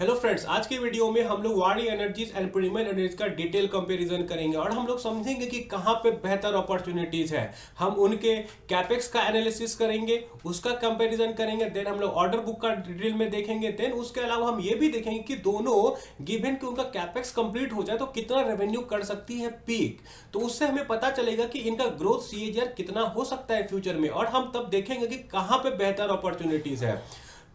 Hello friends, आज की video में हम लोग वारी एनर्जीज एंड प्रीमियर एनर्जीज का डिटेल कंपैरिजन करेंगे और हम लोग समझेंगे कि कहां पे बेहतर अपॉर्चुनिटीज है। हम उनके कैपेक्स का एनालिसिस करेंगे, उसका कंपैरिजन करेंगे, देन हम लोग ऑर्डर बुक का डिटेल में देखेंगे। देन उसके अलावा हम ये भी देखेंगे कि दोनों गिवन कि उनका कैपेक्स कंप्लीट हो जाए तो कितना रेवेन्यू कर सकती है पीक। तो उससे हमें पता चलेगा कि इनका ग्रोथ सीएजीआर कितना हो सकता है फ्यूचर में, और हम तब देखेंगे कि कहां पे बेहतर अपॉर्चुनिटीज है।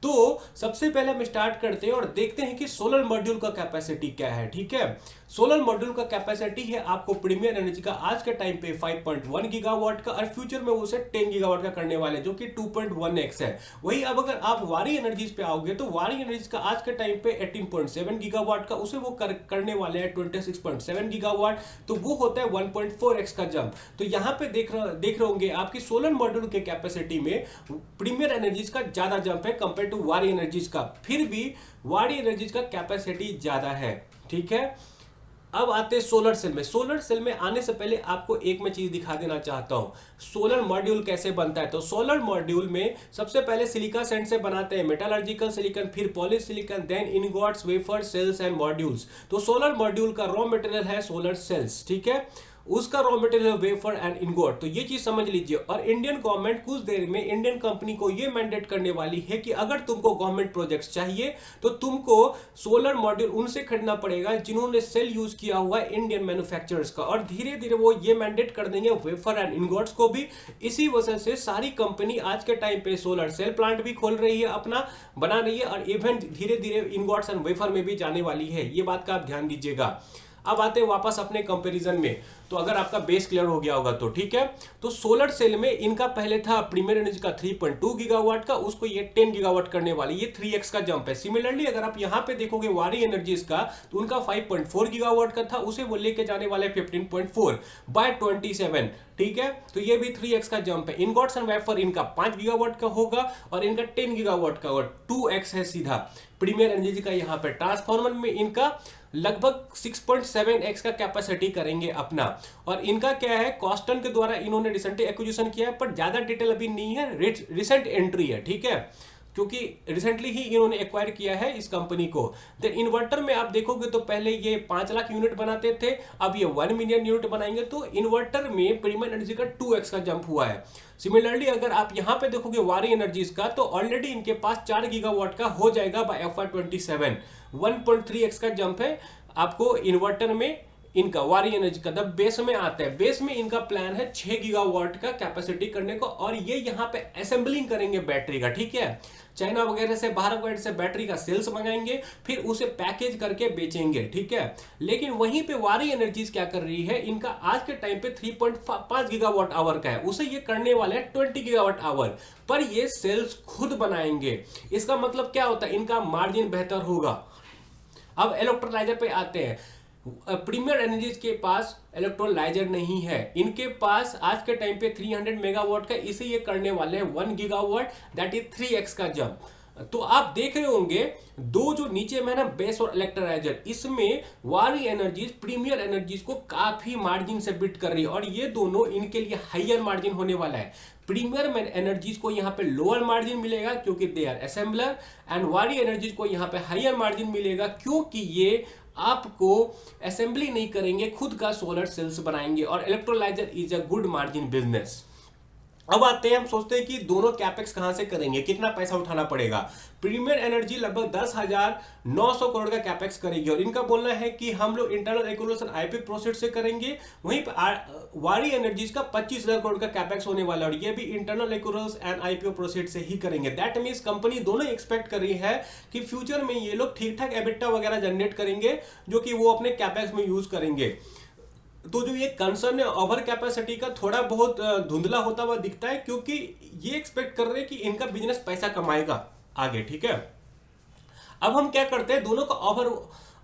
तो सबसे पहले हम स्टार्ट करते हैं और देखते हैं कि सोलर मॉड्यूल का कैपेसिटी क्या है। ठीक है, सोलर मॉड्यूल का कैपेसिटी है आपको प्रीमियर एनर्जी का आज के टाइम पे 5.1 गीगावाट का, और फ्यूचर में उसे 10 गीगावाट का करने वाले, जो कि 2.1x है। वही अब अगर आप वारी एनर्जीज पे आओगे तो वारी एनर्जीज का आज के टाइम पे 18.7 गीगावाट का, उसे वो करने वाले हैं 26.7 गीगावाट। तो वो होता है 1.4x का जंप। तो यहाँ पे देख रहे होंगे आपकी सोलर मॉड्यूल के कैपेसिटी में प्रीमियर एनर्जीज का ज्यादा जंप है कंपेयर टू वारी एनर्जीज का। फिर भी वारी एनर्जीज का कैपेसिटी ज्यादा है। ठीक है, अब आते हैं सोलर सेल में। सोलर सेल में आने से पहले आपको एक मैं चीज दिखा देना चाहता हूं, सोलर मॉड्यूल कैसे बनता है। तो सोलर मॉड्यूल में सबसे पहले सिलिका सैंड से बनाते हैं, मेटलर्जिकल सिलिकॉन, फिर polysilicon, then ingots, wafer, cells and modules. तो सोलर मॉड्यूल का रॉ मटेरियल है सोलर सेल्स। ठीक है, उसका raw material wafer and ingot. तो ये चीज समझ लीजिए। और इंडियन गवर्नमेंट कुछ देर में इंडियन कंपनी को ये मैंडेट करने वाली है कि अगर तुमको गवर्नमेंट प्रोजेक्ट्स चाहिए तो तुमको सोलर मॉड्यूल उनसे खरीदना पड़ेगा जिन्होंने सेल यूज किया हुआ है इंडियन मैन्युफैक्चरर्स का, और धीरे धीरे वो ये मैंडेट कर देंगे वेफर एंड इनगोट्स को भी। इसी वजह से सारी कंपनी आज के टाइम पे सोलर सेल प्लांट भी खोल रही है, अपना बना रही है, और इवन धीरे धीरे इनगोट्स एंड वेफर में भी जाने वाली है। ये बात का आप ध्यान दीजिएगा। अब आते हैं वापस अपने कंपैरिजन में। तो अगर आपका बेस क्लियर हो गया होगा तो ठीक है। तो सोलर सेल में इनका पहले था प्रीमियर एनर्जी का 3.2 गीगावाट का, उसको ये 10 गीगावाट करने वाली, ये 3x का जंप है। सिमिलरली अगर आप यहां पे देखोगे वारी एनर्जीज का, तो उनका 5.4 गीगावाट का था, उसे वो लेके जाने वाले 15.4 बाय 27। ठीक है, तो ये भी 3x का जंप है। इनगॉट्स एंड वेफर इनका 5 गीगावाट का होगा और इनका 10 गीगावाट का होगा, 2x है सीधा। प्रीमियर एनर्जी का यहाँ पे ट्रांसफार्मर में इनका लगभग 6.7x का कैपेसिटी करेंगे अपना। और इनका क्या है, कॉस्टन के द्वारा इन्होंने रिसेंटली एक्विजिशन किया है, पर ज्यादा डिटेल अभी नहीं है, रिसेंट एंट्री है। ठीक है, क्योंकि रिसेंटली ही इन्होंने एक्वायर किया है इस कंपनी को। देन इन्वर्टर में आप देखोगे तो पहले ये 5 लाख यूनिट बनाते थे, अब ये 1 मिलियन यूनिट बनाएंगे। तो इन्वर्टर में प्रीमियर एनर्जी का 2x का जंप हुआ है। सिमिलरली अगर आप यहां पे देखोगे वारी एनर्जीज का, तो ऑलरेडी इनके पास 4 गीगावाट का हो जाएगा बाय FY27। 1.3x का जंप है आपको इन्वर्टर में इनका वारी एनर्जी का। जब बेस में आता है, बेस में इनका प्लान है 6 गीगावाट का कैपेसिटी करने को, और ये यहाँ पे असेंबलिंग करेंगे बैटरी का। ठीक है, चाइना वगैरह से, बाहर वगैरह से बैटरी का सेल्स मंगाएंगे, फिर उसे पैकेज करके बेचेंगे। ठीक है, लेकिन वहीं पे वारी एनर्जीज क्या कर रही है, इनका आज के टाइम पे 3.5 गीगावाट आवर का है, उसे ये करने वाले हैं 20 गीगावाट आवर, पर ये सेल्स खुद बनाएंगे। इसका मतलब क्या होता है, इनका मार्जिन बेहतर होगा। अब इलेक्ट्रोलाइजर पे आते हैं। प्रीमियर एनर्जीज के पास इलेक्ट्रोलाइजर नहीं है, इनके पास आज के टाइम पे 300 मेगावाट का, इसे ये करने वाले हैं 1 गीगावाट, दैट इज 3x का जंप। तो आप देख रहे होंगे दो जो नीचे में ना बेस और इलेक्ट्रोलाइजर, इसमें वारी एनर्जीज प्रीमियर एनर्जीज को काफी मार्जिन से बीट कर रही है, और ये दोनों इनके लिए हायर मार्जिन होने वाला है। प्रीमियर एनर्जीज को यहाँ पे लोअर मार्जिन मिलेगा क्योंकि दे आर असेंबलर, एंड वारी एनर्जीज को यहाँ पे हायर मार्जिन मिलेगा क्योंकि ये आपको असेंबली नहीं करेंगे, खुद का सोलर सेल्स बनाएंगे, और electrolyser is a good margin business. अब आते हैं, हम सोचते हैं कि दोनों कैपेक्स कहां से करेंगे, कितना पैसा उठाना पड़ेगा। प्रीमियर एनर्जी लगभग 10,900 करोड़ का कैपेक्स करेगी, और इनका बोलना है कि हम लोग इंटरनल एक्रूवल्स एंड आईपी प्रोसेस से करेंगे। वहीं पर वारी एनर्जीज का 25,000 करोड़ का कैपेक्स होने वाला है, और ये भी इंटरनल एक्रूवल्स एंड आईपीओ प्रोसेस से ही करेंगे। दैट मींस कंपनी दोनों एक्सपेक्ट कर रही है कि फ्यूचर में ये लोग ठीक ठाक एबिटा वगैरह जनरेट करेंगे, जो कि वो अपने कैपेक्स में यूज करेंगे। तो जो ये कंसर्न है ओवर कैपेसिटी का, थोड़ा बहुत धुंधला होता हुआ दिखता है, क्योंकि ये एक्सपेक्ट कर रहे हैं कि इनका बिजनेस पैसा कमाएगा आगे। ठीक है, अब हम क्या करते हैं, दोनों का over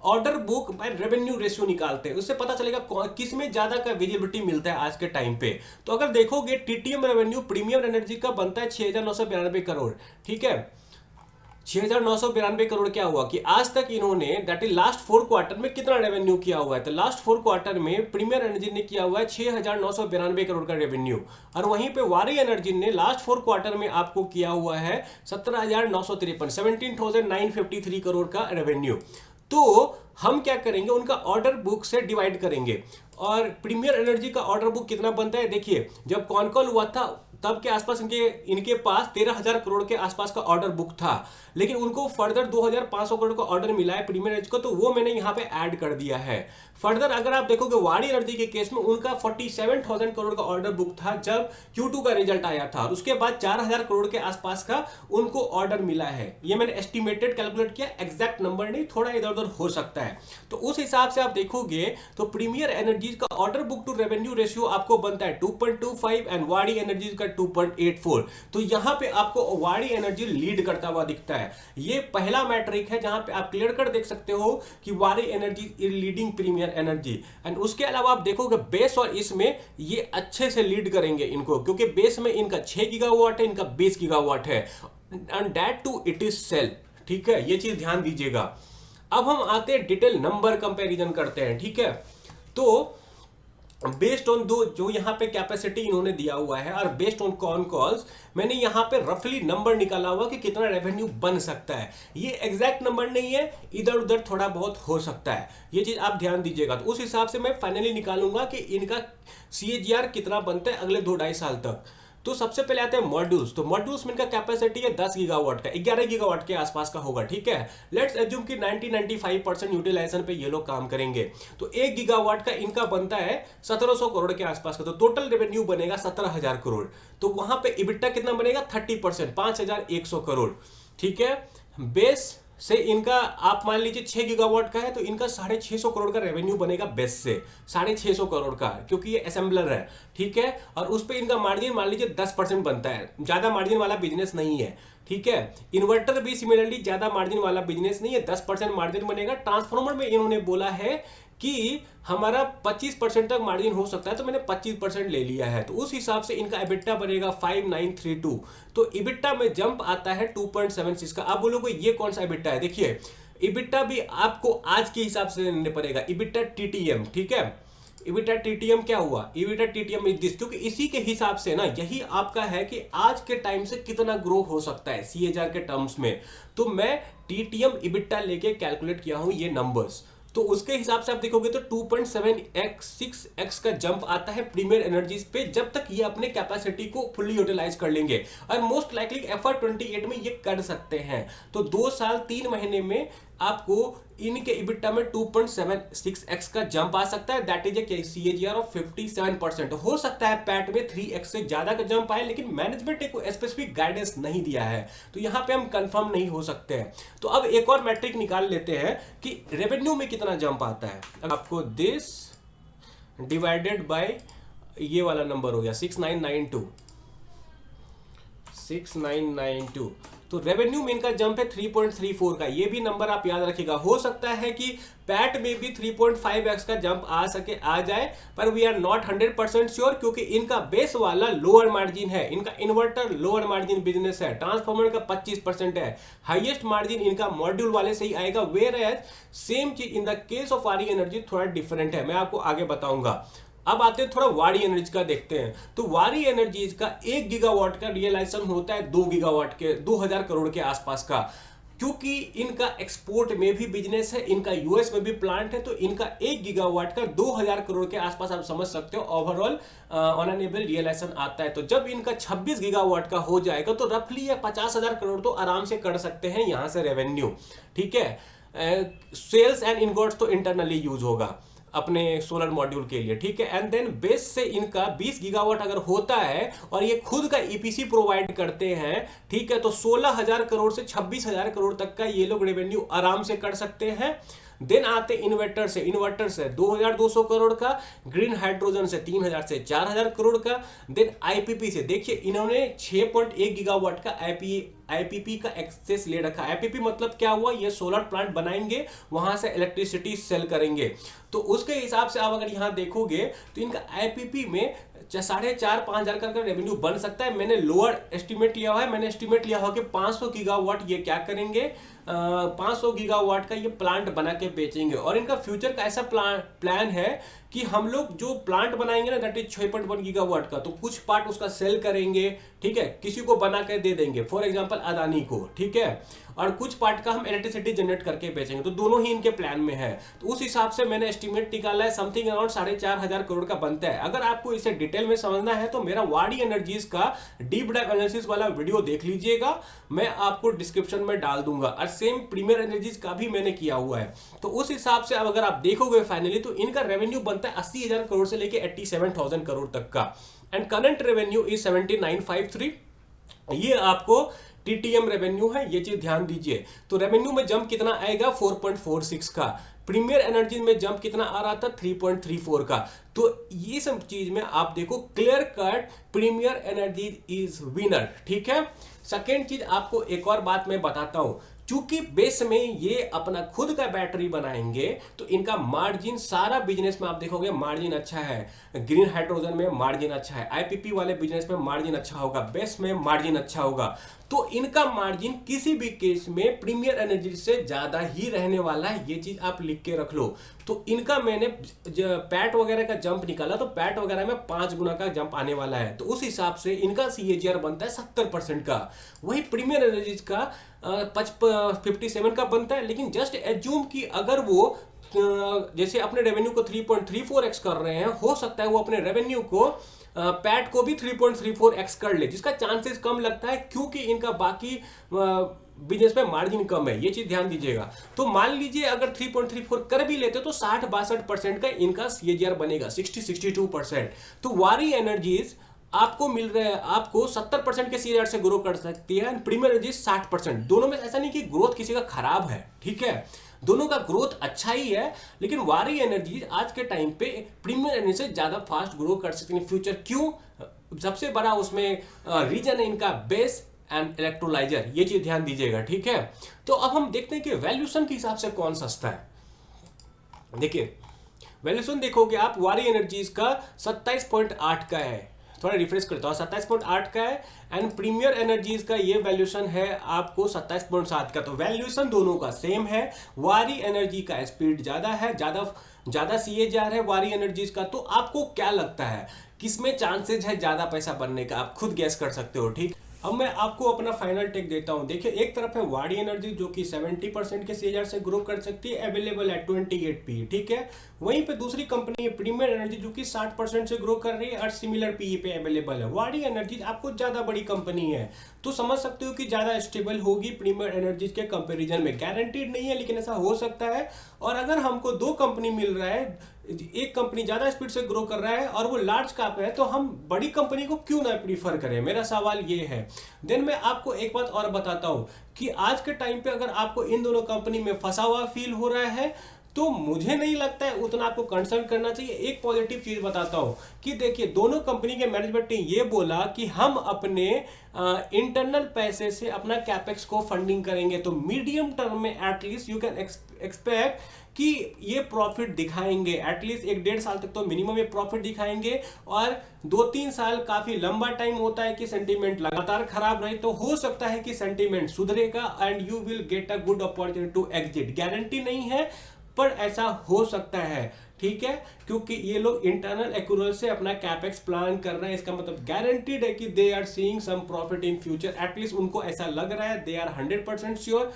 order book by revenue ratio निकालते हैं, उससे पता चलेगा किस में ज्यादा का विजिबिलिटी मिलता है आज के टाइम पे। तो अगर देखोगे टीटीएम रेवेन्यू प्रीमियम एनर्जी का बनता है 6,992 करोड़। ठीक है, 6,992 करोड़ क्या हुआ कि आज तक इन्होंने दैट इज लास्ट 4 क्वार्टर में कितना रेवेन्यू किया हुआ है, तो लास्ट 4 क्वार्टर में प्रीमियर एनर्जी ने किया हुआ है 6,992 करोड़ का रेवेन्यू, और वहीं पे वारी एनर्जी ने लास्ट 4 क्वार्टर में आपको किया हुआ है 17,953 17,953 करोड़ का रेवेन्यू। तो हम क्या करेंगे, उनका ऑर्डर बुक से डिवाइड करेंगे। और प्रीमियर एनर्जी का ऑर्डर बुक कितना बनता है, देखिए जब कॉनकॉल हुआ था तब के आसपास इनके पास 13,000 करोड़ के आसपास का ऑर्डर बुक था, लेकिन उनको फर्दर 2,500 करोड़ का ऑर्डर मिला है प्रीमियर एनर्जी को, तो वो मैंने यहाँ पे ऐड कर दिया है। फर्दर अगर आप देखोगे वारी एनर्जी के केस में उनका 47,000 करोड़ का ऑर्डर बुक था जब Q2 का रिजल्ट आया था, और उसके बाद 4,000 करोड़ के आसपास का उनको ऑर्डर मिला है। ये मैंने एस्टिमेटेड कैलकुलेट किया, एग्जैक्ट नंबर नहीं, थोड़ा इधर उधर हो सकता है। तो उस हिसाब से आप देखोगे तो प्रीमियर एनर्जी का order book to revenue ratio आपको बनता है 2.25 एंड वारी एनर्जी का 2.84। तो यहां पे आपको वारी एनर्जी लीड करता हुआ दिखता है। ये पहला मैट्रिक है जहां पे आप क्लियर कर देख सकते हो कि Waaree energy is leading Premier Energy. And उसके अलावा आप देखोगे बेस और इसमें ये अच्छे से लीड करेंगे इनको, क्योंकि बेस में इनका 6 गीगावाट है, इनका 20 गीगावाट है, and that too it is cell. ठीक है, ये चीज ध्यान दीजिएगा। अब हम आते हैं डिटेल नंबर कंपैरिजन करते हैं। ठीक है, तो बेस्ड ऑन दो जो यहाँ पे कैपेसिटी इन्होंने दिया हुआ है और बेस्ड ऑन कॉन कॉल्स मैंने यहाँ पे रफली नंबर निकाला हुआ कि कितना रेवेन्यू बन सकता है। ये एग्जैक्ट नंबर नहीं है, इधर उधर थोड़ा बहुत हो सकता है, ये चीज आप ध्यान दीजिएगा। तो उस हिसाब से मैं फाइनली निकालूंगा कि इनका CAGR कितना बनता है अगले 2-2.5 साल तक। तो सबसे पहले आते हैं मॉड्यूल्स। तो मॉड्यूल्स में इनका कैपेसिटी है 10 गीगावाट का, 11 गीगावाट के आसपास का होगा। ठीक है, लेट्स एज्यूम कि 90-95% यूटिलाइजेशन पे ये लोग काम करेंगे, तो 1 गीगावाट का इनका बनता है 1700 करोड़ के आसपास का, तो टोटल रेवेन्यू बनेगा 17,000 करोड़। तो वहां पे इबिट्टा कितना बनेगा 30%, 5,100 करोड़। ठीक है, बेस से इनका आप मान लीजिए 6 गीगावाट का है, तो इनका 650 करोड़ का रेवेन्यू बनेगा बेस से, 650 करोड़ का, क्योंकि ये असेंबलर है। ठीक है, और उस पर इनका मार्जिन मान लीजिए 10% बनता है, ज्यादा मार्जिन वाला बिजनेस नहीं है। ठीक है, इन्वर्टर भी सिमिलरली ज्यादा मार्जिन वाला बिजनेस नहीं है, 10% मार्जिन बनेगा। ट्रांसफार्मर में इन्होंने बोला है कि हमारा 25% तक मार्जिन हो सकता है, तो मैंने 25% ले लिया है। तो उस हिसाब से इनका इबिट्टा बनेगा 5,932। तो इबिट्टा में जंप आता है 2.76 का। आप बोलोगे ये कौन सा इबिट्टा है, देखिए इबिट्टा भी आपको आज के हिसाब से लेने पड़ेगा, इबिट्टा TTM। ठीक है, इबिट्टा TTM क्या हुआ, इबिट्टा TTM इज दिस, क्योंकि इसी के हिसाब से ना यही आपका है कि आज के टाइम से कितना ग्रो हो सकता है CAGR के टर्म्स में। तो मैं TTM इबिट्टा लेके कैलकुलेट किया हूं ये नंबर्स, तो उसके हिसाब से आप देखोगे तो 2.76x का जंप आता है प्रीमियर एनर्जीज पे, जब तक ये अपने कैपेसिटी को फुल्ली यूटिलाइज कर लेंगे, और मोस्ट लाइकली FY28 में ये कर सकते हैं। तो 2 साल 3 महीने में आपको इनके इबिट्टा में 2.76x का जंप आ सकता है, that is a CAGR of 57%। हो सकता है पैट में 3x से ज्यादा का जंप आए, लेकिन मैनेजमेंट ने कोई स्पेसिफिक गाइडेंस नहीं दिया है, तो यहां पे हम कंफर्म नहीं हो सकते हैं। तो अब एक और मैट्रिक निकाल लेते हैं कि रेवेन्यू में कितना जंप आता है। आपको दिस डिवाइडेड बाय ये वाला नंबर हो गया 6992। तो रेवेन्यू में इनका जंप है 3.34 का, ये भी नंबर आप याद रखिएगा। हो सकता है कि पैट में भी 3.5x का जंप आ जाए, पर वी आर नॉट 100% श्योर, क्योंकि इनका बेस वाला लोअर मार्जिन है, इनका इन्वर्टर लोअर मार्जिन बिजनेस है, ट्रांसफार्मर का 25% है, हाईएस्ट मार्जिन इनका मॉड्यूल वाले से ही आएगा। वेयर एज सेम चीज इन द केस ऑफ वारी एनर्जी थोड़ा डिफरेंट है, मैं आपको आगे बताऊंगा। अब आते हैं थोड़ा वारी एनर्जी का देखते हैं। तो वारी एनर्जीज का 1 गीगावाट का रियलाइजेशन होता है 2 गीगावाट के 2000 करोड़ के आसपास का, क्योंकि इनका एक्सपोर्ट में भी बिजनेस है, इनका यूएस में भी प्लांट है, तो इनका 1 गीगावाट का 2000 करोड़ के आसपास आप समझ सकते हो overall on an average realization आता है। तो जब इनका 26 गीगावाट का हो जाएगा तो रफली ये 50,000 करोड़ तो आराम से कर सकते हैं यहां से रेवेन्यू। ठीक है, सेल्स एंड इनगोट्स तो इंटरनली यूज होगा अपने सोलर मॉड्यूल के लिए। ठीक है, एंड देन बेस से इनका 20 गीगावाट अगर होता है और ये खुद का EPC प्रोवाइड करते हैं, ठीक है, तो 16,000 करोड़ से 26,000 करोड़ तक का ये लोग रेवेन्यू आराम से कर सकते हैं। देन आते इन्वर्टर से 2,200 करोड़ का, ग्रीन हाइड्रोजन से 3,000 से 4,000 करोड़ का। देन IPP से देखिए इन्होंने 6.1 गीगावाट का IPP का एक्सेस ले रखा। IPP मतलब क्या हुआ, ये सोलर प्लांट बनाएंगे, वहां से इलेक्ट्रिसिटी सेल करेंगे। तो उसके हिसाब से आप अगर यहां देखोगे तो इनका IPP में 4,500 का रेवेन्यू बन सकता है। मैंने लोअर एस्टिमेट लिया हुआ है, मैंने एस्टिमेट लिया हुआ कि 500 गीगावाट ये क्या करेंगे, 500 गीगावाट का ये प्लांट बना के बेचेंगे। और इनका फ्यूचर का ऐसा प्लान है कि हम लोग जो प्लांट बनाएंगे ना, दैट इज 6.1 गीगावाट का, तो कुछ पार्ट उसका सेल करेंगे, ठीक है, किसी को बना के दे देंगे, फॉर एग्जांपल अदानी को, ठीक है, और कुछ पार्ट का हम इलेक्ट्रिसिटी जनरेट करके बेचेंगे। तो दोनों ही इनके प्लान में है। तो उस हिसाब से मैंने एस्टिमेट निकाला है, समथिंग अराउंड 4,500 करोड़ का बनता है। अगर आपको इसे डिटेल में समझना है तो मेरा वाडी एनर्जीज का डीप डाइव एनालिसिस वाला वीडियो देख लीजिएगा, मैं आपको डिस्क्रिप्शन में डाल दूंगा। और सेम प्रीमियर एनर्जीज का भी मैंने किया हुआ है। तो उस हिसाब से अब अगर आप देखोगे फाइनली, तो इनका रेवेन्यू बनता है 80,000 करोड़ से लेके 87,000 करोड़ तक का। And current revenue is 7953। ये आपको टीटीएम रेवेन्यू है, ये चीज ध्यान दीजिए। तो रेवेन्यू में जंप कितना आएगा, 4.46 का। प्रीमियर एनर्जी में जंप कितना आ रहा था, 3.34 का। तो ये सब चीज में आप देखो clear cut Premier Energy is winner, ठीक है। सेकेंड चीज आपको एक और बात मैं बताता हूं, चूंकि बेस में ये अपना खुद का बैटरी बनाएंगे तो इनका मार्जिन सारा बिजनेस में आप देखोगे मार्जिन अच्छा है। ग्रीन हाइड्रोजन में मार्जिन अच्छा है, आईपीपी वाले बिजनेस में मार्जिन अच्छा होगा, बेस में मार्जिन अच्छा होगा। तो इनका मार्जिन किसी भी केस में प्रीमियर एनर्जी से ज्यादा ही रहने वाला है, ये चीज आप लिख के रख लो। तो इनका मैंने पैट वगैरह का जंप निकाला, तो पैट वगैरह में 5 गुना का जंप आने वाला है। तो उस हिसाब से इनका सीएजीआर बनता है 70% का। वही प्रीमियर एनर्जी का 57 का बनता है। लेकिन जस्ट एज्यूम कि अगर वो जैसे अपने रेवेन्यू को 3.34x कर रहे हैं, हो सकता है वो अपने रेवेन्यू को पैट को भी 3.34x कर ले, जिसका चांसेस कम लगता है क्योंकि इनका बाकी बिजनेस में मार्जिन कम है, ये चीज ध्यान दीजिएगा। तो मान लीजिए अगर 3.34 कर भी लेते तो 60-62% का इनका सीएजीआर बनेगा, 60-62%। तो वारी एनर्जीज आपको मिल रहा है, आपको 70% के सीएजीआर से ग्रो कर सकती है, प्रीमियर एनर्जी 60%। दोनों में ऐसा नहीं कि ग्रोथ किसी का खराब है, ठीक है, दोनों का ग्रोथ अच्छा ही है। लेकिन वारी एनर्जी आज के टाइम पे प्रीमियर एनर्जी से ज्यादा फास्ट ग्रो कर सकती है फ्यूचर। क्यों? सबसे बड़ा उसमें रीजन है इनका बेस एंड इलेक्ट्रोलाइजर, ये चीज ध्यान दीजिएगा, ठीक है। तो अब हम देखते हैं कि वैल्यूएशन के हिसाब से कौन सस्ता है। देखिए वैल्यूएशन देखोगे आप, वारी एनर्जीज का 27.8 का है, थोड़ा रिफ्रेश करता हूँ, 27.8 का है। एंड प्रीमियर एनर्जीज का ये वैल्यूएशन है आपको 27.7 का। तो वैल्यूएशन दोनों का सेम है। वारी एनर्जी का स्पीड ज्यादा है, ज्यादा सीएजीआर है वारी एनर्जीज का। तो आपको क्या लगता है किसमें चांसेस है ज्यादा पैसा बनने का? आप खुद गैस कर सकते हो, ठीक। अब मैं आपको अपना फाइनल टेक देता हूं। देखिए एक तरफ है वाडी एनर्जी जो कि 70% के सीएजीआर से ग्रो कर सकती है, अवेलेबल है 28 पी, ठीक है। वहीं पे दूसरी कंपनी है प्रीमियर एनर्जी जो कि 60% से ग्रो कर रही है और सिमिलर पीई पे अवेलेबल है। वाडी एनर्जी आपको ज्यादा बड़ी कंपनी है, तो समझ सकते हो कि ज्यादा स्टेबल होगी प्रीमियर एनर्जीज के कंपेरिजन में। गारंटीड नहीं है लेकिन ऐसा हो सकता है। और अगर हमको दो कंपनी मिल रहा है, एक कंपनी ज्यादा स्पीड से ग्रो कर रहा है और वो लार्ज कैप है, तो हम बड़ी कंपनी को क्यों ना प्रीफर करें? मेरा सवाल ये है। देन मैं आपको एक बात और बताता हूं कि आज के टाइम पे अगर आपको इन दोनों कंपनी में फंसा हुआ फील हो रहा है तो मुझे नहीं लगता है उतना आपको कंसर्न करना चाहिए। एक पॉजिटिव चीज बताता हूं कि देखिए दोनों कंपनी के मैनेजमेंट ने ये बोला कि हम अपने इंटरनल पैसे से अपना कैपेक्स को फंडिंग करेंगे। तो मीडियम टर्म में एटलीस्ट यू कैन एक्सपेक्ट कि ये प्रॉफिट दिखाएंगे, एटलीस्ट 1-1.5 साल तक तो मिनिमम ये प्रॉफिट दिखाएंगे। और 2-3 साल काफी लंबा टाइम होता है कि सेंटीमेंट लगातार खराब रहे, तो हो सकता है कि सेंटीमेंट सुधरेगा and you will get a good opportunity to exit. Guarantee नहीं है पर ऐसा हो सकता है, ठीक है, क्योंकि ये लोग इंटरनल एक्रूवल से अपना कैपेक्स प्लान कर रहे हैं। इसका मतलब गारंटीड है कि they are seeing some profit in future, at least उनको ऐसा लग रहा है, दे आर 100% श्योर।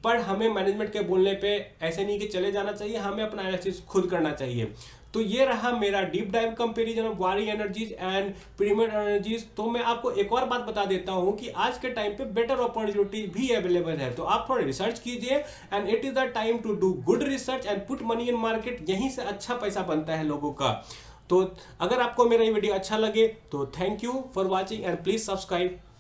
पर हमें मैनेजमेंट के बोलने पे ऐसे नहीं कि चले जाना चाहिए, हमें अपना एनालिसिस खुद करना चाहिए। तो ये रहा मेरा डीप डाइव कंपैरिजन ऑफ वारी एनर्जीज एंड प्रीमियर एनर्जीज। तो मैं आपको एक और बात बता देता हूं कि आज के टाइम पे बेटर अपॉर्चुनिटी भी अवेलेबल है, तो आप थोड़ा रिसर्च कीजिए and it is the time to do good research and put money in market. यहीं से अच्छा पैसा बनता है लोगों का। तो अगर आपको मेरा ये वीडियो अच्छा लगे तो thank you for watching and please subscribe.